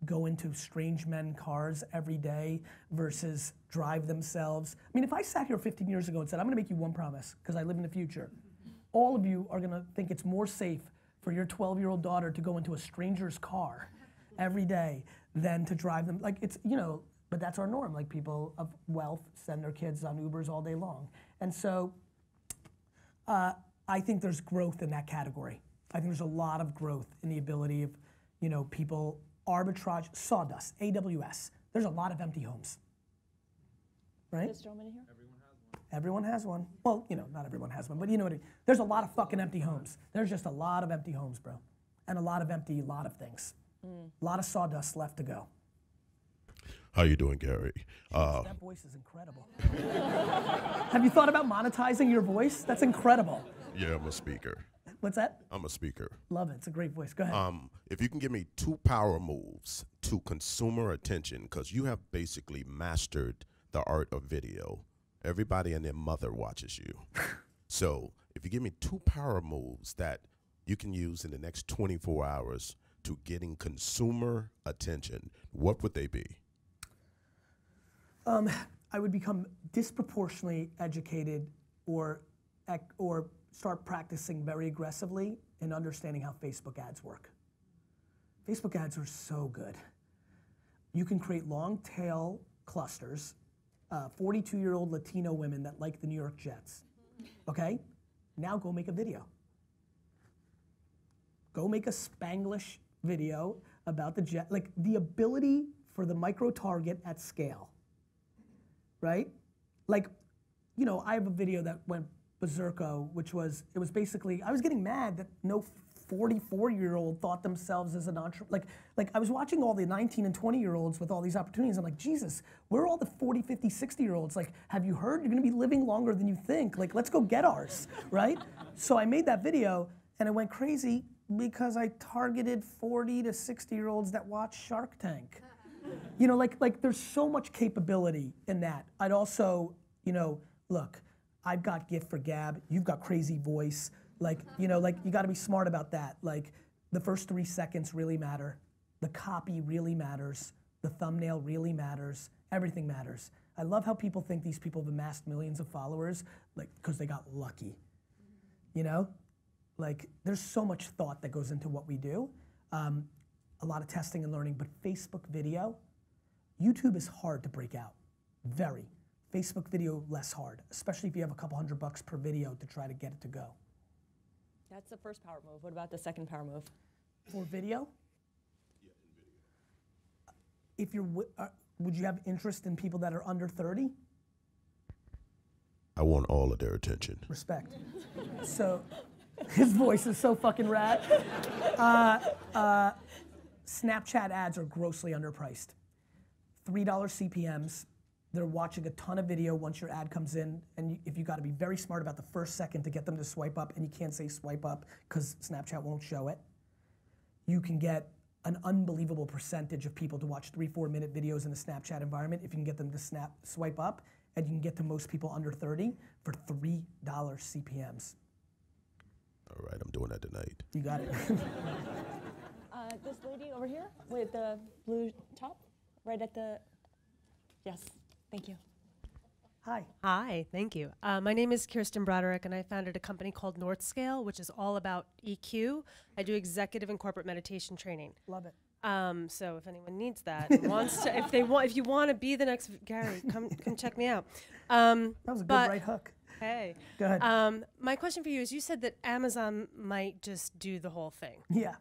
go into strange men cars every day versus drive themselves. I mean, if I sat here 15 years ago and said, I'm gonna make you one promise, because I live in the future, all of you are gonna think it's more safe for your 12-year-old daughter to go into a stranger's car every day than to drive them. Like it's, you know, but that's our norm. Like people of wealth send their kids on Ubers all day long. And so I think there's growth in that category. I think there's a lot of growth in the ability of, you know, people arbitrage, sawdust, AWS. There's a lot of empty homes, right? This gentleman in here? Everyone has one. Well, you know, not everyone has one, but you know what I mean. There's a lot of fucking empty homes. There's just a lot of empty homes, bro. And a lot of empty, lot of things. A lot of sawdust left to go. How you doing, Gary? That voice is incredible. Have you thought about monetizing your voice? That's incredible. Yeah, I'm a speaker. What's that? I'm a speaker. Love it. It's a great voice. Go ahead. If you can give me 2 power moves to consumer attention, because you have basically mastered the art of video. Everybody and their mother watches you. So if you give me 2 power moves that you can use in the next 24 hours to getting consumer attention, what would they be? I would become disproportionately educated or start practicing very aggressively in understanding how Facebook ads work. Facebook ads are so good. You can create long tail clusters, 42-year-old Latino women that like the New York Jets, okay? Now go make a video. Go make a Spanglish video about the Jet, like the ability for the micro-target at scale, right? Like, you know, I have a video that went berserko, which was, it was basically, I was getting mad that no 44-year-old thought themselves as an entrepreneur. Like I was watching all the 19 and 20-year-olds with all these opportunities. I'm like, Jesus, where are all the 40, 50, 60-year-olds? Like, have you heard? You're gonna be living longer than you think. Like, let's go get ours, right? So I made that video and it went crazy because I targeted 40 to 60-year-olds that watch Shark Tank. You know, like there's so much capability in that. I'd also, you know, look, I've got gift for gab, you've got crazy voice. Like, you know, like you gotta be smart about that. Like the first 3 seconds really matter. The copy really matters. The thumbnail really matters. Everything matters. I love how people think these people have amassed millions of followers, like, because they got lucky. You know? Like, there's so much thought that goes into what we do. A lot of testing and learning, but Facebook video, YouTube is hard to break out. Very. Facebook video, less hard, especially if you have a couple $100 per video to try to get it to go. That's the first power move. What about the second power move? For video? Yeah, in video. If you're, would you have interest in people that are under 30? I want all of their attention. Respect. So, his voice is so fucking rad. Snapchat ads are grossly underpriced. $3 CPMs. They're watching a ton of video once your ad comes in, and if you gotta be very smart about the first second to get them to swipe up, and you can't say swipe up because Snapchat won't show it. You can get an unbelievable percentage of people to watch 3-4 minute videos in the Snapchat environment if you can get them to swipe up, and you can get to most people under 30 for $3 CPMs. All right, I'm doing that tonight. You got it. This lady over here with the blue top, right at the, yes, thank you. Hi. Hi, thank you. My name is Kirsten Broderick, and I founded a company called Northscale, which is all about EQ. I do executive and corporate meditation training. Love it. So if anyone needs that, and wants to, if you want to be the next Gary, come check me out. That was a good right hook. Hey. Go ahead. My question for you is: you said that Amazon might just do the whole thing. Yeah.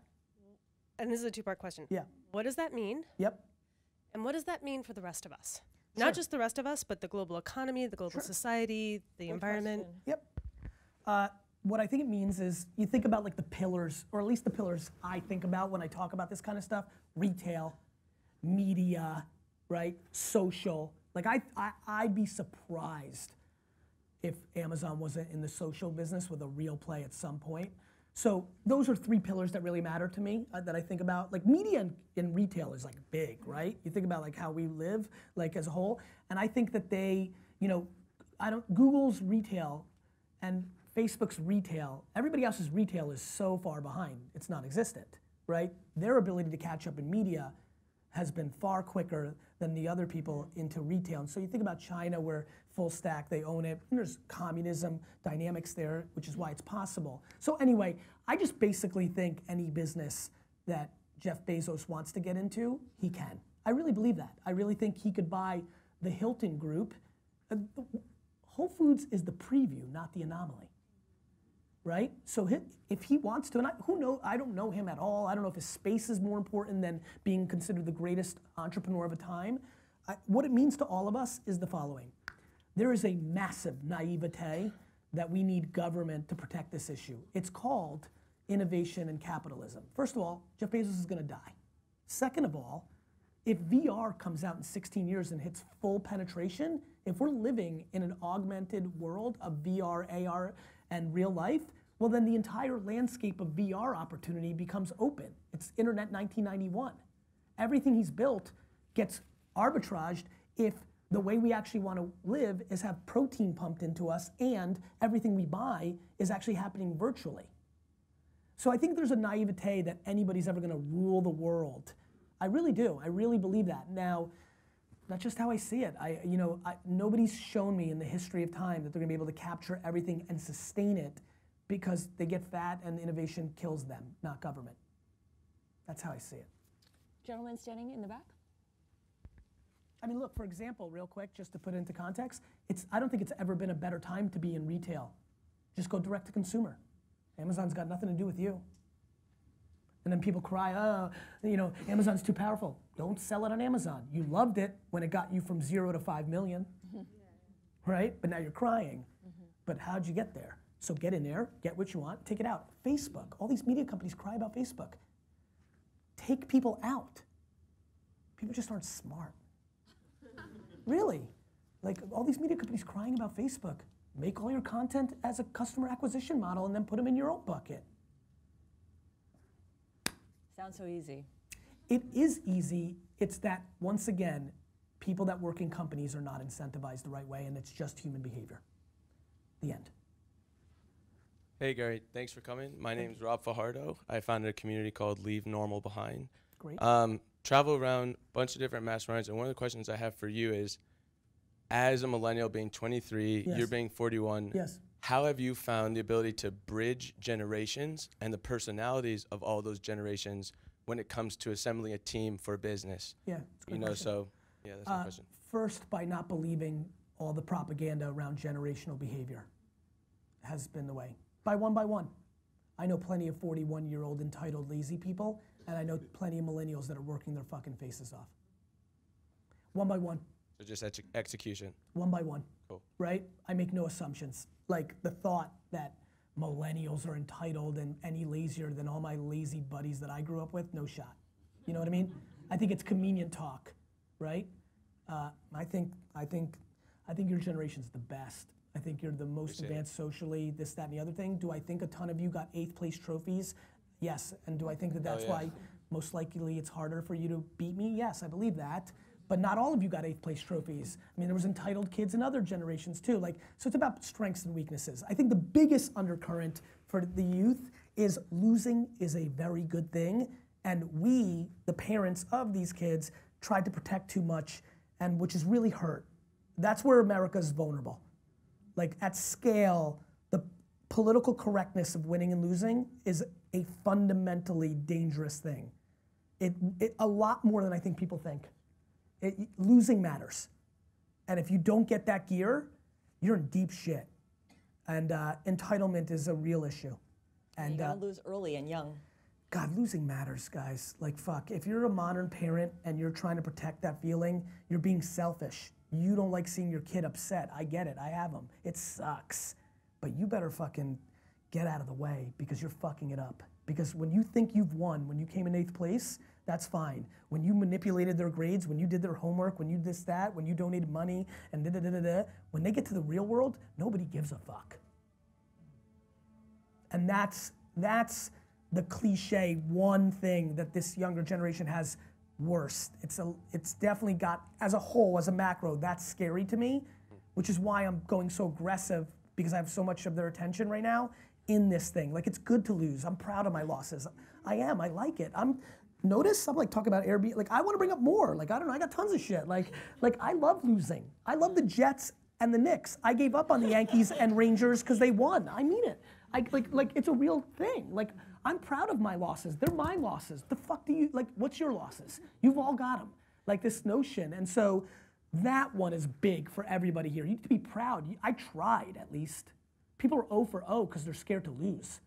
And this is a 2-part question. Yeah. What does that mean? Yep. And what does that mean for the rest of us? Sure. Not just the rest of us, but the global economy, the global society, the environment. Yep. What I think it means is you think about like the pillars, or at least the pillars I think about when I talk about this kind of stuff: retail, media, right? Social. Like I'd be surprised if Amazon wasn't in the social business with a real play at some point. So those are 3 pillars that really matter to me that I think about. Like media and retail is like big, right? You think about like how we live like as a whole. And I think that they, you know, Google's retail and Facebook's retail, everybody else's retail is so far behind, it's non-existent, right? Their ability to catch up in media has been far quicker than the other people into retail. And so you think about China where full stack, they own it. And there's communism dynamics there, which is why it's possible. So anyway, I just basically think any business that Jeff Bezos wants to get into, he can. I really believe that. I really think he could buy the Hilton Group. Whole Foods is the preview, not the anomaly, right? So if he wants to, and who knows, I don't know him at all. I don't know if his space is more important than being considered the greatest entrepreneur of a time. What it means to all of us is the following. There is a massive naivete that we need government to protect this issue. It's called innovation and capitalism. First of all, Jeff Bezos is gonna die. Second of all, if VR comes out in 16 years and hits full penetration, if we're living in an augmented world of VR, AR, and real life, well then the entire landscape of VR opportunity becomes open. It's Internet 1991. Everything he's built gets arbitraged if the way we actually want to live is have protein pumped into us and everything we buy is actually happening virtually. So I think there's a naivete that anybody's ever going to rule the world. I really do. I really believe that. Now, that's just how I see it. Nobody's shown me in the history of time that they're going to be able to capture everything and sustain it because they get fat and innovation kills them, not government. That's how I see it. Gentleman standing in the back. I mean, look, for example, real quick, just to put it into context, I don't think it's ever been a better time to be in retail. Just go direct to consumer. Amazon's got nothing to do with you. And then people cry, oh, Amazon's too powerful. Don't sell it on Amazon. You loved it when it got you from 0 to 5 million, right? But now you're crying. But how'd you get there? So get in there, get what you want, take it out. Facebook, all these media companies cry about Facebook. Take people out. People just aren't smart. Really. Like all these media companies crying about Facebook. Make all your content as a customer acquisition model and then put them in your own bucket. Sounds so easy. It is easy. It's that, once again, people that work in companies are not incentivized the right way and it's just human behavior. The end. Hey Gary, thanks for coming. My name's Rob Fajardo. I founded a community called Leave Normal Behind. Great. Travel around a bunch of different masterminds, and one of the questions I have for you is, as a millennial being 23, Yes. you're being 41, Yes. how have you found the ability to bridge generations and the personalities of all those generations when it comes to assembling a team for business? Yeah. It's a good question. So yeah, that's my question. First, by not believing all the propaganda around generational behavior has been the way. By one. I know plenty of 41-year-old entitled lazy people, and I know plenty of millennials that are working their fucking faces off. One by one. So just execution. One by one. Cool. Right? I make no assumptions. Like the thought that millennials are entitled and any lazier than all my lazy buddies that I grew up with, no shot. You know what I mean? I think it's convenient talk, right? I think your generation's the best. I think you're the most advanced socially, this, that, and the other thing. Do I think a ton of you got 8th place trophies? Yes. And do I think that that's why most likely it's harder for you to beat me? Yes, I believe that. But not all of you got 8th place trophies. I mean, there was entitled kids in other generations too. So it's about strengths and weaknesses. I think the biggest undercurrent for the youth is losing is a very good thing. And we, the parents of these kids, tried to protect too much, and which is really hurt. That's where America's vulnerable. Like at scale, the political correctness of winning and losing is a fundamentally dangerous thing. A lot more than I think people think. Losing matters. And if you don't get that gear, you're in deep shit. And entitlement is a real issue. And you gotta lose early and young. God, losing matters, guys. Like, fuck. If you're a modern parent and you're trying to protect that feeling, you're being selfish. You don't like seeing your kid upset. I get it. I have them. It sucks. But you better fucking get out of the way because you're fucking it up. Because when you think you've won, when you came in 8th place, that's fine. When you manipulated their grades, when you did their homework, when you this, that, when you donated money, and da-da-da-da-da, when they get to the real world, nobody gives a fuck. And that's the cliche one thing that this younger generation has worse. It's definitely got, as a whole, as a macro, that's scary to me, which is why I'm going so aggressive because I have so much of their attention right now in this thing. Like, it's good to lose. I'm proud of my losses. I am, I like it. Notice I'm like talking about Airbnb, like I want to bring up more. Like, I don't know, I got tons of shit. Like I love losing. I love the Jets and the Knicks. I gave up on the Yankees and Rangers because they won. I mean it. Like it's a real thing. Like I'm proud of my losses. They're my losses. The fuck do you, like, what's your losses? You've all got them. Like this notion. And so that one is big for everybody here. You need to be proud. I tried, at least. People are 0 for 0 because they're scared to lose.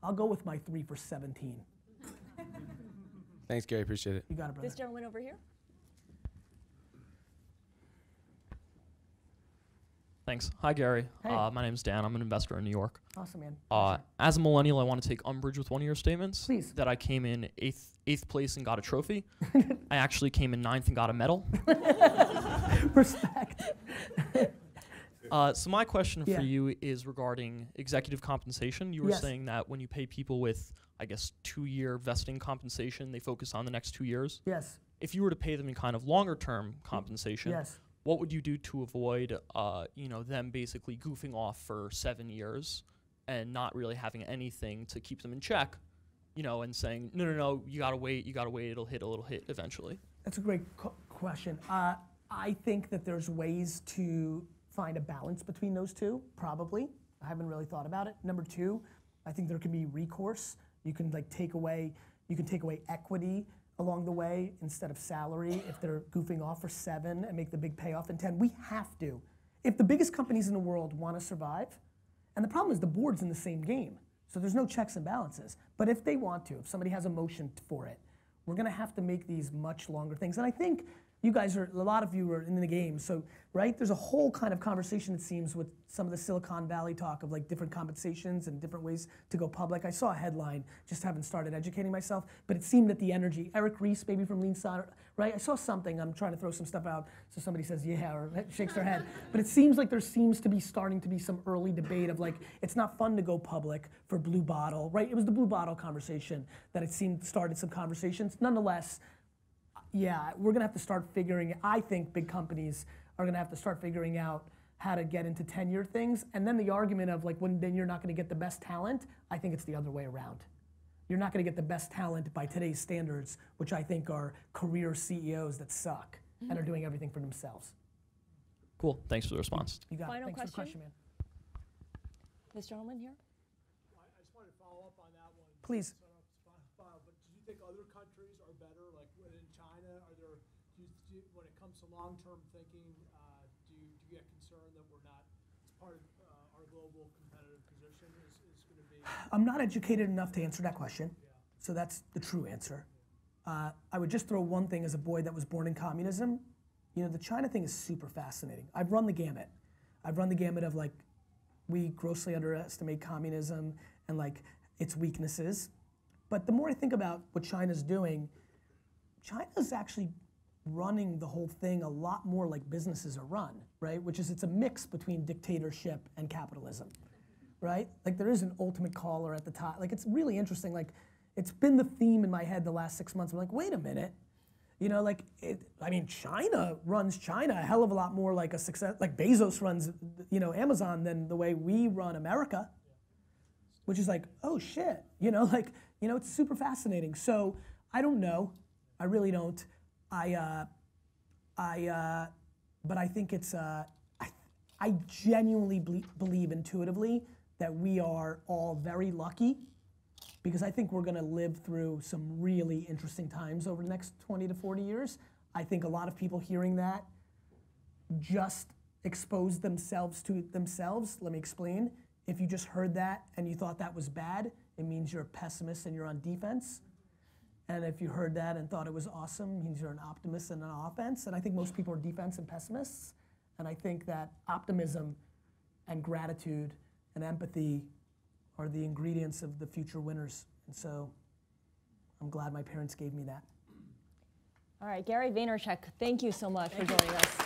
I'll go with my 3 for 17. Thanks, Gary. Appreciate it. You got it, brother. This gentleman over here. Thanks. Hi, Gary. Hey. My name's Dan. I'm an investor in New York. Awesome, man. As a millennial, I want to take umbrage with one of your statements. Please. That I came in eighth place and got a trophy. I actually came in 9th and got a medal. Respect. So my question Yeah. for you is regarding executive compensation. You were Yes. saying that when you pay people with, I guess, 2-year vesting compensation, they focus on the next 2 years. Yes. If you were to pay them in kind of longer term compensation, Yes. what would you do to avoid, them basically goofing off for 7 years and not really having anything to keep them in check, and saying, no, you gotta wait, it'll hit eventually. That's a great question. I think that there's ways to find a balance between those two, probably. I haven't really thought about it. Number 2, I think there can be recourse. You can take away equity along the way instead of salary if they're goofing off for 7 and make the big payoff in 10. We have to. If the biggest companies in the world want to survive, and the problem is the board's in the same game, so there's no checks and balances. But if they want to, if somebody has a motion for it, we're going to have to make these much longer things. And I think you guys a lot of you are in the game, so, right? There's a whole kind of conversation, it seems, with some of the Silicon Valley talk of different compensations and different ways to go public. I saw a headline, just haven't started educating myself, but it seemed that the energy, Eric Ries, maybe from Lean Startup, right? I saw something, I'm trying to throw some stuff out, so somebody says, yeah, or shakes their head. But it seems like there seems to be starting to be some early debate of it's not fun to go public for Blue Bottle, right? It was the Blue Bottle conversation that it seemed started some conversations. Nonetheless, yeah, we're gonna have to start I think big companies are gonna have to start figuring out how to get into tenure things. And then the argument of then you're not gonna get the best talent, I think it's the other way around. You're not gonna get the best talent by today's standards, which I think are career CEOs that suck and are doing everything for themselves. Cool. Thanks for the response. You got Final it. Thanks question? for the question, man. This gentleman here. I just wanted to follow up on that one. Please. But do you think other countries are better? Like in China, when it comes to long-term thinking, do you get concerned that we're not, as part of our global competitive position is going to be? I'm not educated enough to answer that question, so that's the true answer. I would just throw one thing as a boy that was born in communism. The China thing is super fascinating. I've run the gamut. I've run the gamut of we grossly underestimate communism and its weaknesses. But the more I think about what China's doing, China's actually running the whole thing a lot more like businesses are run, right? Which is it's a mix between dictatorship and capitalism, right? There is an ultimate caller at the top. It's really interesting. It's been the theme in my head the last 6 months. I'm wait a minute. China runs China a hell of a lot more like a success, Bezos runs, Amazon than the way we run America, which is oh shit, it's super fascinating. So I don't know, I really don't. But I think it's, I genuinely believe intuitively that we are all very lucky, because I think we're gonna live through some really interesting times over the next 20 to 40 years. I think a lot of people hearing that just expose themselves to themselves. Let me explain. If you just heard that and you thought that was bad, it means you're a pessimist and you're on defense. And if you heard that and thought it was awesome, it means you're an optimist and an offense. And I think most people are defense and pessimists. And I think that optimism and gratitude and empathy are the ingredients of the future winners. And so I'm glad my parents gave me that. All right, Gary Vaynerchuk, thank you so much for joining us.